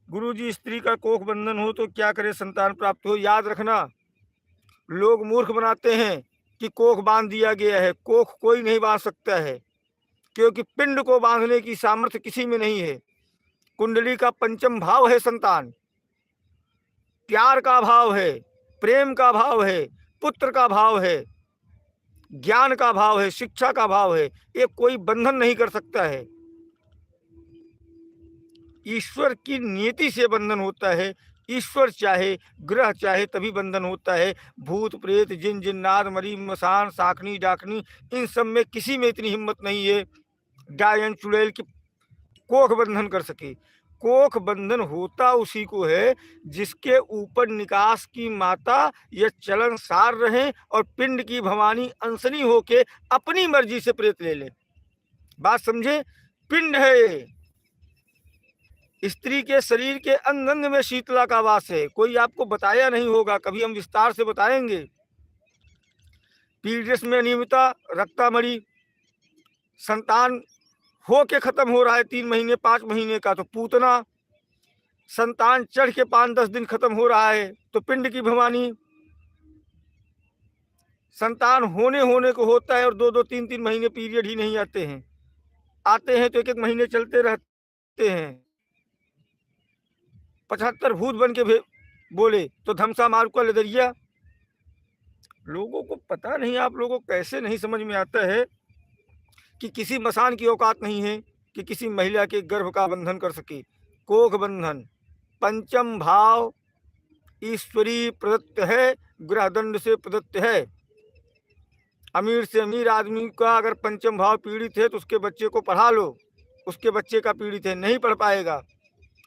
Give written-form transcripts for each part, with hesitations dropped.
गुरुजी, स्त्री का कोख बंधन हो तो क्या करे संतान प्राप्त हो? याद रखना, लोग मूर्ख बनाते हैं कि कोख बांध दिया गया है। कोख कोई नहीं बांध सकता है, क्योंकि पिंड को बांधने की सामर्थ्य किसी में नहीं है। कुंडली का पंचम भाव है संतान, प्यार का भाव है, प्रेम का भाव है, पुत्र का भाव है, ज्ञान का भाव है, शिक्षा का भाव है। ये कोई बंधन नहीं कर सकता है। ईश्वर की नियति से बंधन होता है। ईश्वर चाहे, ग्रह चाहे, तभी बंधन होता है। भूत प्रेत, जिन जिन्नात, मरी मसान, साखनी डाकनी, इन सब में किसी में इतनी हिम्मत नहीं है डायन चुड़ैल की कोख बंधन कर सके। कोख बंधन होता उसी को है जिसके ऊपर निकास की माता या चलन सार रहे और पिंड की भवानी अंशनी होके अपनी मर्जी से प्रेत ले ले। बात समझे? पिंड है ये। स्त्री के शरीर के अंग अंग में शीतला का वास है। कोई आपको बताया नहीं होगा, कभी हम विस्तार से बताएंगे। पीरियड्स में अनियमितता, रक्तामणि, संतान हो के खत्म हो रहा है 3 महीने 5 महीने का तो पूतना, संतान चढ़ के 5-10 दिन खत्म हो रहा है तो पिंड की भवानी, संतान होने को होता है और 2-2 3-3 महीने पीरियड ही नहीं आते हैं। आते हैं तो 1-1 महीने चलते रहते हैं। 75 भूत बन के बोले तो धमसा मारू का लदरिया। लोगों को पता नहीं, आप लोगों को कैसे नहीं समझ में आता है कि किसी मसान की औकात नहीं है कि किसी महिला के गर्भ का बंधन कर सके। कोख बंधन पंचम भाव ईश्वरी प्रदत्त है, ग्रहदंड से प्रदत्त है। अमीर से अमीर आदमी का अगर पंचम भाव पीड़ित है तो उसके बच्चे को पढ़ा लो, उसके बच्चे का पीड़ित है, नहीं पढ़ पाएगा।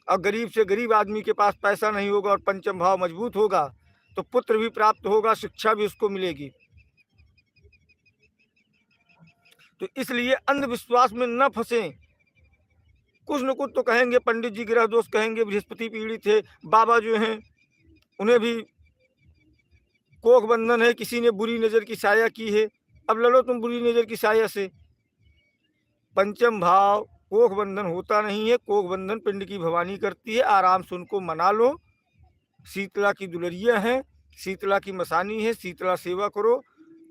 और गरीब से गरीब आदमी के पास पैसा नहीं होगा और पंचम भाव मजबूत होगा तो पुत्र भी प्राप्त होगा, शिक्षा भी उसको मिलेगी। तो इसलिए अंधविश्वास में न फंसे। कुछ न कुछ तो कहेंगे, पंडित जी ग्रह दोष कहेंगे, बृहस्पति पीड़ित है, बाबा जो हैं उन्हें भी कोख बंधन है, किसी ने बुरी नजर की साया की है, अब लड़ो तुम बुरी नजर की साया से। पंचम भाव कोख बंधन होता नहीं है। कोख बंधन पिंड की भवानी करती है। आराम से उनको मना लो। शीतला की दुलरिया है, शीतला की मसानी है, शीतला सेवा करो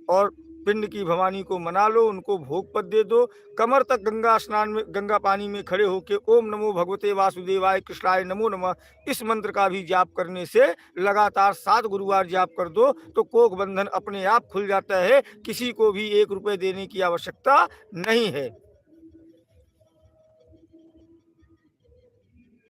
और पिंड की भवानी को मना लो, उनको भोग पद दे दो। कमर तक गंगा स्नान में, गंगा पानी में खड़े होके ओम नमो भगवते वासुदेवाय कृष्णाय नमो नमः इस मंत्र का भी जाप करने से लगातार 7 गुरुवार जाप कर दो तो कोख बंधन अपने आप खुल जाता है। किसी को भी 1 रुपये देने की आवश्यकता नहीं है।